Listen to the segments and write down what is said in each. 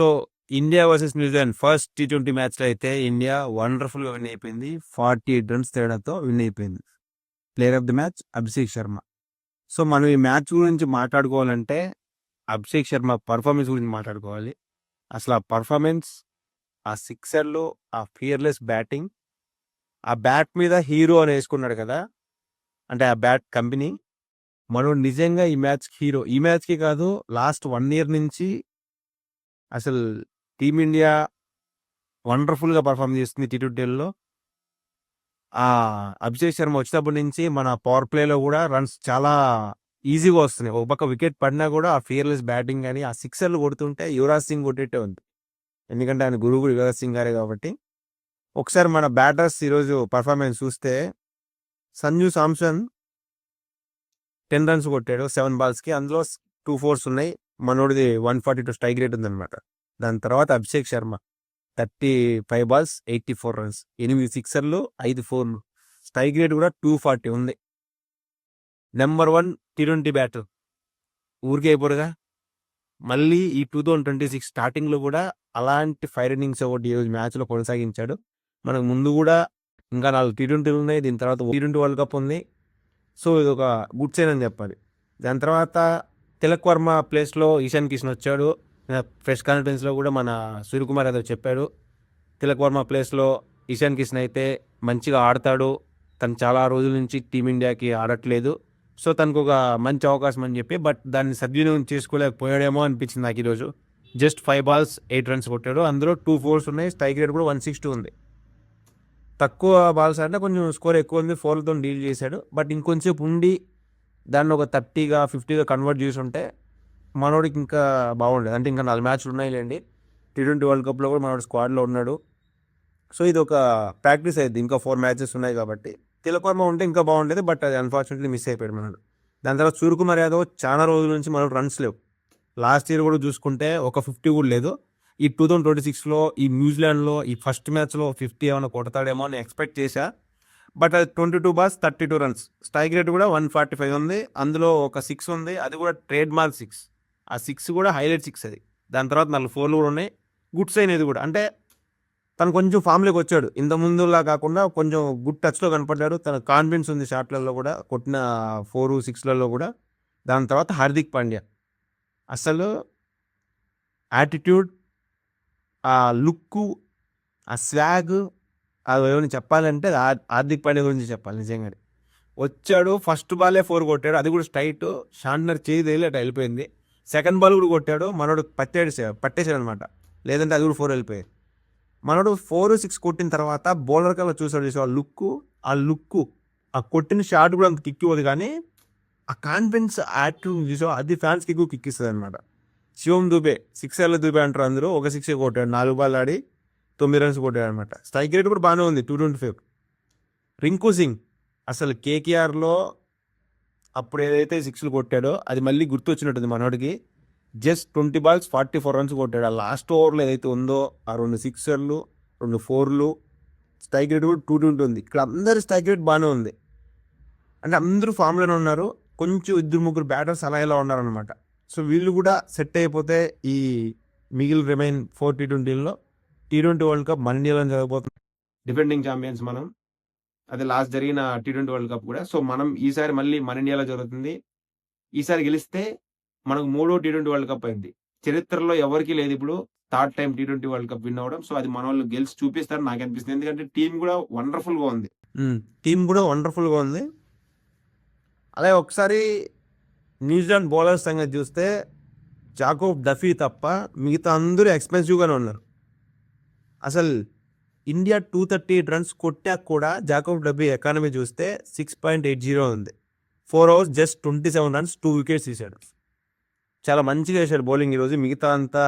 So India versus New Zealand first T20 మ్యాచ్లో అయితే India వండర్ఫుల్గా win అయిపోయింది. 48 రన్స్ తేడాతో విన్ అయిపోయింది. Player of the match Abhishek Sharma. So మనం ఈ మ్యాచ్ గురించి మాట్లాడుకోవాలంటే అభిషేక్ శర్మ పర్ఫార్మెన్స్ గురించి మాట్లాడుకోవాలి. అసలు ఆ పర్ఫార్మెన్స్, ఆ సిక్సర్లు, ఆ ఫియర్లెస్ బ్యాటింగ్, ఆ బ్యాట్ మీద హీరో అని వేసుకున్నాడు కదా, అంటే ఆ బ్యాట్ కంపెనీ మనం నిజంగా ఈ మ్యాచ్ హీరో. ఈ మ్యాచ్కి కాదు, లాస్ట్ 1 year నుంచి అసలు టీమిండియా వండర్ఫుల్గా పర్ఫామ్ చేస్తుంది T20లో. ఆ అభిషేక్ శర్మ వచ్చినప్పటి నుంచి మన పవర్ ప్లేలో కూడా రన్స్ చాలా ఈజీగా వస్తున్నాయి. ఒక పక్క వికెట్ పడినా కూడా ఆ ఫియర్లెస్ బ్యాటింగ్ కానీ ఆ సిక్సర్లు కొడుతుంటే యువరాజ్ సింగ్ కొట్టేటే ఉంది. ఎందుకంటే ఆయన గురువు యువరాజ్ సింగ్ గారే కాబట్టి. ఒకసారి మన బ్యాటర్స్ ఈరోజు పర్ఫార్మెన్స్ చూస్తే సంజు సామ్సన్ 10 runs కొట్టాడు 7 balls. అందులో 2 fours ఉన్నాయి. మనోడిది 142 స్ట్రైక్ రేట్ ఉందన్నమాట. దాని తర్వాత అభిషేక్ శర్మ 35 balls 84 runs, 8 సిక్సర్లు 5 4లు, స్ట్రైక్ రేట్ కూడా 240 ఉంది. నెంబర్ 1 T20 బ్యాటర్ ఊరికే అయిపోరుగా. మళ్ళీ ఈ 2026 స్టార్టింగ్లో కూడా అలాంటి ఫైర్ ఇన్నింగ్స్ ఒకటి ఈరోజు మ్యాచ్లో కొనసాగించాడు. మనకు ముందు కూడా ఇంకా 4 T20 ఉన్నాయి. దీని తర్వాత T20 వరల్డ్ కప్ ఉంది. సో ఇది ఒక గుడ్ సైన్ అని చెప్పాలి. దాని తర్వాత తిలక్ వర్మ ప్లేస్లో ఈశాన్ కిషన్ వచ్చాడు. ప్రెస్ కాన్ఫరెన్స్లో కూడా మన సూర్యకుమార్ యాదవ్ చెప్పాడు, తిలక్ వర్మ ప్లేస్లో ఈశాన్ కిషన్ అయితే మంచిగా ఆడతాడు, తను చాలా రోజుల నుంచి టీమిండియాకి ఆడట్లేదు, సో తనకు ఒక మంచి అవకాశం అని చెప్పి. బట్ దాన్ని సద్వినియోగం చేసుకోలేకపోయాడేమో అనిపించింది నాకు ఈరోజు. జస్ట్ 5 balls 8 runs కొట్టాడు. అందులో 2 fours ఉన్నాయి. స్ట్రైక్ రేట్ కూడా 160 ఉంది. తక్కువ బాల్స్ అంటే కొంచెం స్కోర్ ఎక్కువ ఉంది, 4లతో డీల్ చేశాడు. బట్ ఇంకొంచెం ఉండి దాన్ని ఒక 30గా 50గా కన్వర్ట్ చేసి ఉంటే మనోడికి ఇంకా బాగుండేది. అంటే ఇంకా 4 మ్యాచ్లు ఉన్నాయిలేండి. T20 వరల్డ్ కప్లో కూడా మనోడు స్క్వాడ్లో ఉన్నాడు. సో ఇది ఒక ప్రాక్టీస్ అయింది. ఇంకా 4 matches ఉన్నాయి కాబట్టి తిలక్ వర్మ ఉంటే ఇంకా బాగుండేది. బట్ అది అన్ఫార్చునేట్లీ మిస్ అయిపోయాడు మనోడు. దాని తర్వాత సూర్యకుమార్ యాదవ్ చాలా రోజుల నుంచి మనోడు రన్స్ లేవు. లాస్ట్ ఇయర్ కూడా చూసుకుంటే ఒక 50 కూడా లేదు. ఈ 2026లో ఈ న్యూజిలాండ్లో ఈ ఫస్ట్ మ్యాచ్లో 50 ఏమైనా కొడతాడేమో అని ఎక్స్పెక్ట్ చేశా. బట్ అది 22 balls 32 runs, స్ట్రైక్ రేట్ కూడా 145 ఉంది. అందులో ఒక 6 ఉంది, అది కూడా ట్రేడ్ మార్క్ 6. ఆ 6 కూడా హైలైట్ 6 అది. దాని తర్వాత 4 4లు కూడా ఉన్నాయి. గుడ్ సైన్ ఇది కూడా. అంటే తను కొంచెం ఫామ్లోకి వచ్చాడు. ఇంత ముందులా కాకుండా కొంచెం గుడ్ టచ్లో కనపడ్డాడు. తన కాన్ఫిడెన్స్ ఉంది షాట్లలో కూడా, కొట్టిన 4 6లలో కూడా. దాని తర్వాత హార్దిక్ పాండ్యా అసలు యాటిట్యూడ్, ఆ లుక్కు, ఆ స్వాగ్, అది ఏమైనా చెప్పాలంటే హార్దిక్ పాండ్యా గురించి చెప్పాలి. నిజంగానే వచ్చాడు, ఫస్ట్ బాలే 4 కొట్టాడు, అది కూడా స్ట్రైట్. షాండ్నర్ చేయి తగిలి అటు వెళ్ళిపోయింది. సెకండ్ బాల్ కూడా కొట్టాడు, మనోడు పట్టేశాడు అనమాట, లేదంటే అది కూడా 4 వెళ్ళిపోయాయి. మనోడు 4 6 కొట్టిన తర్వాత బౌలర్ కల్లా చూసాడు, చూసాడు ఆ లుక్కు ఆ కొట్టిన షాట్ కూడా అంత కిక్ ఇవ్వదు, కానీ ఆ కాన్ఫిడెన్స్ యాటిట్యూడ్ చూసావు, అది ఫ్యాన్స్కి ఎక్కువ కిక్ ఇస్తుంది అనమాట. శివం దూబే 6 దూబే అంటారు, అందరూ ఒక 6 కొట్టాడు, 4 balls ఆడి 9 runs కొట్టాడు అనమాట. స్ట్రైక్ రేట్ కూడా బాగానే ఉంది 225. రింకు సింగ్ అసలు కేకేఆర్లో అప్పుడు ఏదైతే 6లు కొట్టాడో అది మళ్ళీ గుర్తొచ్చినట్టుంది మనోడికి. జస్ట్ 20 balls 44 runs కొట్టాడు. ఆ లాస్ట్ ఓవర్లో ఏదైతే ఉందో ఆ 2 సిక్సర్లు 2 4లు, స్ట్రైక్ రేట్ కూడా 220 ఉంది. ఇక్కడ అందరి స్ట్రైక్ రేట్ బాగానే ఉంది. అంటే అందరూ ఫామ్లోనే ఉన్నారు. కొంచెం 2-3 బ్యాటర్స్ అలా ఇలా ఉన్నారనమాట. సో వీళ్ళు కూడా సెట్ అయిపోతే ఈ రిమైన్ 4 T20లో T20 వరల్డ్ కప్ మన ఇండియాలో జరగబోతుంది. డిఫెండింగ్ ఛాంపియన్స్ మనం. అది లాస్ట్ జరిగిన T20 వరల్డ్ కప్ కూడా. సో మనం ఈసారి మళ్ళీ మన ఇండియాలో జరుగుతుంది. ఈసారి గెలిస్తే మనకు 3వ T20 వరల్డ్ కప్ అయింది. చరిత్రలో ఎవరికి లేదు ఇప్పుడు third time T20 world cup win అవ్వడం. సో అది మన వాళ్ళు గెలిచి చూపిస్తారు నాకు అనిపిస్తుంది. ఎందుకంటే టీం కూడా వండర్ఫుల్గా ఉంది. అలాగే ఒకసారి న్యూజిలాండ్ బౌలర్స్ సంగతి చూస్తే జాకోబ్ డఫీ తప్ప మిగతా అందరూ ఎక్స్పెన్సివ్గానే ఉన్నారు. అసలు ఇండియా 238 runs కొట్టా కూడా జాకోబ్ డఫీ ఎకానమీ చూస్తే 6.80 ఉంది. 4 overs జస్ట్ 27 runs 2 wickets తీశాడు. చాలా మంచిగా వేశాడు బౌలింగ్ ఈరోజు. మిగతా అంతా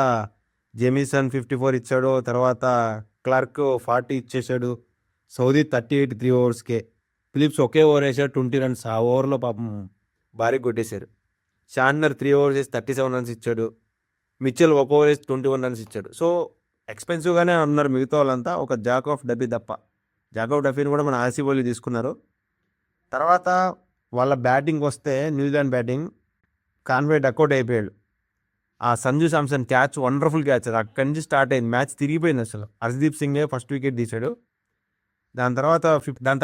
జెమిసన్ 54 ఇచ్చాడు, తర్వాత క్లార్క్ 40 ఇచ్చేశాడు, సౌదీ 38 3 overs. ఫిలిప్స్ ఒకే ఓవర్ వేసాడు 20 runs. ఆ ఓవర్లో పాపం భారీ కొట్టేశారు. షాండ్నర్ 3 overs వేసి 37 runs ఇచ్చాడు. మిచెల్ 1 over వేసి 21 runs ఇచ్చాడు. సో ఎక్స్పెన్సివ్గానే ఉన్నారు మిగతా వాళ్ళంతా, ఒక జాకోబ్ డఫీ తప్ప. జాకోబ్ డఫీని కూడా మన ఆర్సీ వాళ్ళు తీసుకున్నారు. తర్వాత వాళ్ళ బ్యాటింగ్ వస్తే న్యూజిలాండ్ బ్యాటింగ్, కాన్వే డక్అవుట్ అయిపోయాడు. ఆ Sanju Samson catch wonderful catch, అది అక్కడి నుంచి స్టార్ట్ అయింది, మ్యాచ్ తిరిగిపోయింది అసలు. హర్షదీప్ సింగే ఫస్ట్ వికెట్ తీశాడు. దాని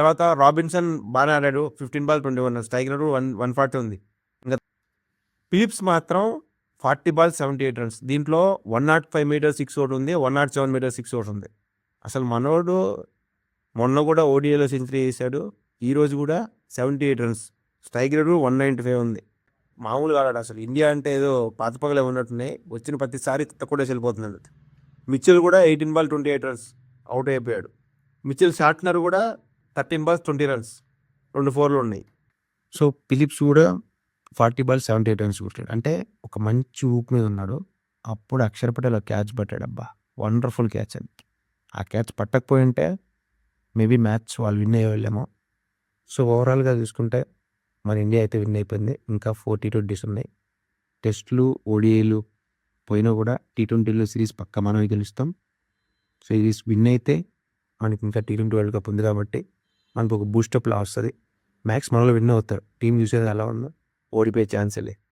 తర్వాత రాబిన్సన్ బాగానే ఆడాడు, 15 బాల్ 21, స్ట్రైక్ రేట్ 140 ఉంది. ఇంకా ఫిలిప్స్ మాత్రం 40 బాల్ 78 రన్స్, దీంట్లో 105 మీటర్ 6 ఒకటి ఉంది, 107 మీటర్ 6 ఒకటి ఉంది. అసలు మనోడు మొన్న కూడా ఓడిఐలో సెంచరీ చేశాడు, ఈ రోజు కూడా 78 రన్స్, స్ట్రైక్ రేట్ 195 ఉంది. మామూలుగా ఆడాడు అసలు. ఇండియా అంటే ఏదో పాతపగలే ఉన్నట్టున్నాయి, వచ్చిన ప్రతిసారి కూడా వెళ్ళిపోతున్నాడు. మిచెల్ కూడా 18 బాల్ 28 రన్స్ అవుట్ అయిపోయాడు. మిచెల్ షార్ట్నర్ కూడా 13 బాల్స్ 20 రన్స్, 2 4లు ఉన్నాయి. సో ఫిలిప్స్ కూడా 40 బాల్ 78 రన్స్ కొట్టాడు. అంటే ఒక మంచి ఊపు మీద ఉన్నాడు. అప్పుడు అక్షర్ పటేల్ క్యాచ్ పట్టాడు, అబ్బా వండర్ఫుల్ క్యాచ్ అది. ఆ క్యాచ్ పట్టకపోయి ఉంటే మేబీ మ్యాచ్ వాళ్ళు విన్ అయ్యేవాళ్ళేమో. సో ఓవరాల్గా చూసుకుంటే మన ఇండియా అయితే విన్ అయిపోయింది. ఇంకా 4 T20s ఉన్నాయి. టెస్టులు ఓడిఐలు పోయినా కూడా T20లో సిరీస్ పక్క మనమే గెలుస్తాం. సిరీస్ విన్ అయితే మనకి ఇంకా T20 వరల్డ్ కప్ ఉంది కాబట్టి మనకు ఒక బూస్టప్లా వస్తుంది. మ్యాక్స్ మనలో విన్ అవుతారు. టీం చూసేది ఎలా ఉందో ఓడిపోయే ఛాన్సే లేదు.